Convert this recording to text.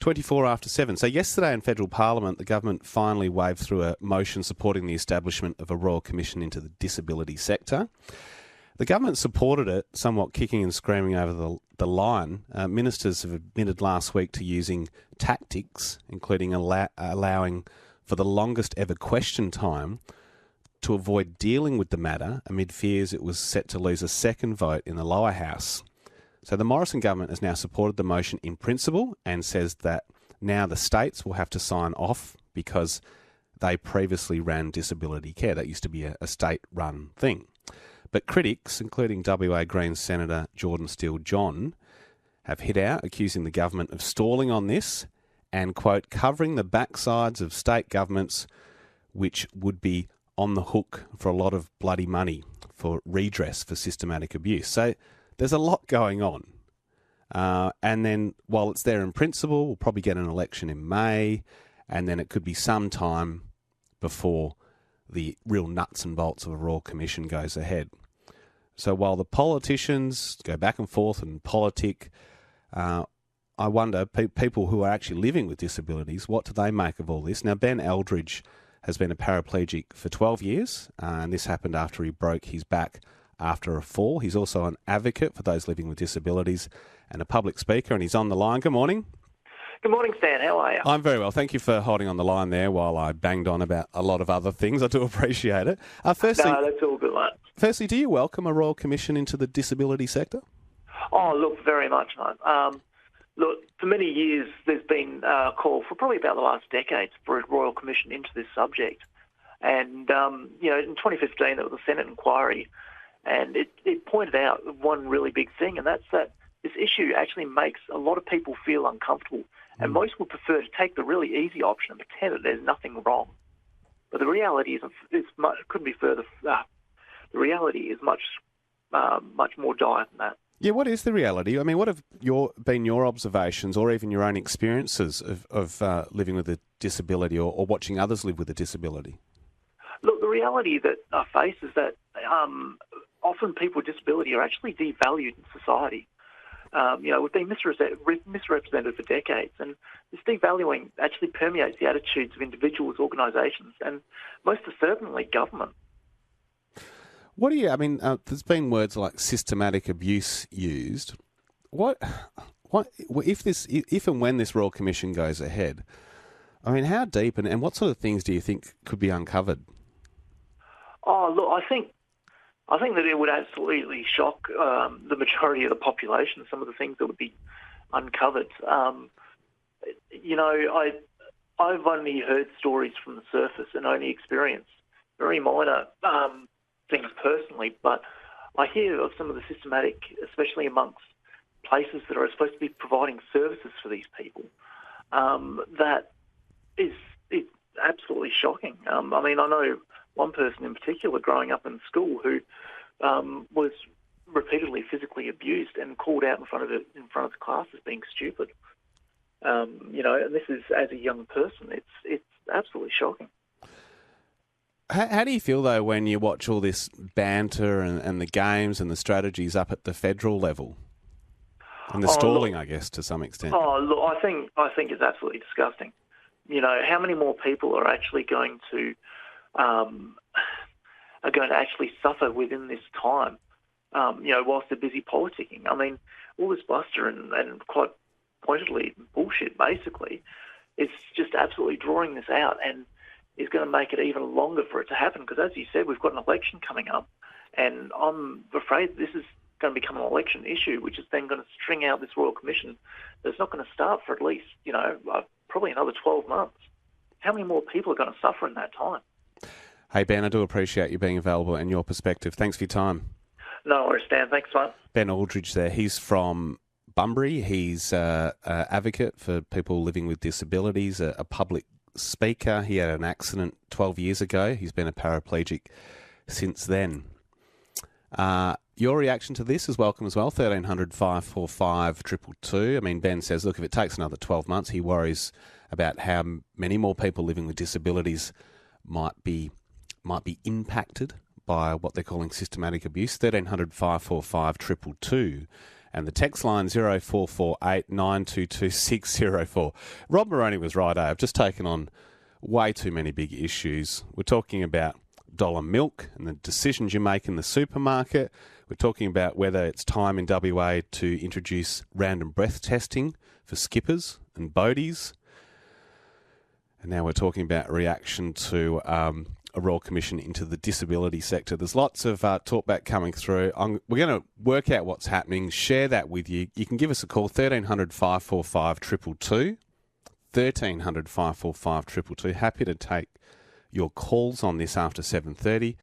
24 after 7. So yesterday in Federal Parliament, the government finally waved through a motion supporting the establishment of a Royal Commission into the disability sector. The government supported it, somewhat kicking and screaming over the line. Ministers have admitted last week to using tactics, including allowing for the longest ever question time to avoid dealing with the matter amid fears it was set to lose a second vote in the lower house. So the Morrison government has now supported the motion in principle and says that now the states will have to sign off because they previously ran disability care. That used to be a state-run thing. But critics, including WA Greens Senator Jordan Steele-John, have hit out, accusing the government of stalling on this and, quote, covering the backsides of state governments which would be on the hook for a lot of bloody money for redress for systematic abuse. So there's a lot going on. And then while it's there in principle, we'll probably get an election in May, and then it could be some time before the real nuts and bolts of a Royal Commission goes ahead. So while the politicians go back and forth and politic, I wonder, people who are actually living with disabilities, what do they make of all this? Now, Ben Aldridge has been a paraplegic for 12 years, and this happened after he broke his back after a fall. He's also an advocate for those living with disabilities and a public speaker, and he's on the line. Good morning. Good morning, Stan. How are you? I'm very well. Thank you for holding on the line there while I banged on about a lot of other things. I do appreciate it. Firstly, no, that's all good, mate. Firstly, do you welcome a Royal Commission into the disability sector? Oh, look, very much, mate. Look, for many years there's been a call for probably about the last decade for a Royal Commission into this subject. And, in 2015 there was a Senate inquiry, and it pointed out one really big thing, and that's that this issue actually makes a lot of people feel uncomfortable. And most would prefer to take the really easy option and pretend that there's nothing wrong. But the reality couldn't be further. The reality is much more dire than that. Yeah, what is the reality? I mean, what have been your observations or even your own experiences of living with a disability or watching others live with a disability? Look, the reality that I face is that often people with disability are actually devalued in society. We've been misrepresented for decades, and this devaluing actually permeates the attitudes of individuals, organisations, and most certainly government. What do you? I mean, there's been words like systematic abuse used. What if and when this Royal Commission goes ahead? I mean, how deep and what sort of things do you think could be uncovered? Oh, look, I think that it would absolutely shock the majority of the population, some of the things that would be uncovered. I've only heard stories from the surface and only experienced very minor things personally, but I hear of some of the systematic, especially amongst places that are supposed to be providing services for these people, that is absolutely shocking. I know one person in particular growing up in school who was repeatedly physically abused and called out in front of the class as being stupid. And this is as a young person. It's absolutely shocking. How do you feel though when you watch all this banter and the games and the strategies up at the federal level and the stalling, I guess, to some extent? Oh, look, I think it's absolutely disgusting. How many more people are actually going to actually suffer within this time, whilst they're busy politicking? I mean, all this bluster and quite pointedly bullshit, basically, is just absolutely drawing this out and is going to make it even longer for it to happen. Because, as you said, we've got an election coming up, and I'm afraid this is going to become an election issue, which is then going to string out this Royal Commission that's not going to start for at least, probably another 12 months. How many more people are going to suffer in that time? Hey, Ben, I do appreciate you being available and your perspective. Thanks for your time. No worries, Stan. Thanks, mate. Ben Aldridge there. He's from Bunbury. He's an advocate for people living with disabilities, a public speaker. He had an accident 12 years ago. He's been a paraplegic since then. Your reaction to this is welcome as well, 1300 545 222. I mean, Ben says, look, if it takes another 12 months, he worries about how many more people living with disabilities might be impacted by what they're calling systematic abuse. 1300 545 222. And the text line 0448 922 604. Rob Moroney was right, I've just taken on way too many big issues. We're talking about dollar milk and the decisions you make in the supermarket. We're talking about whether it's time in WA to introduce random breath testing for skippers and boaties. And now we're talking about reaction to a Royal Commission into the disability sector. There's lots of talkback coming through. We're going to work out what's happening, share that with you. You can give us a call, 1300 545 222, 1300 545 222. Happy to take your calls on this after 7:30.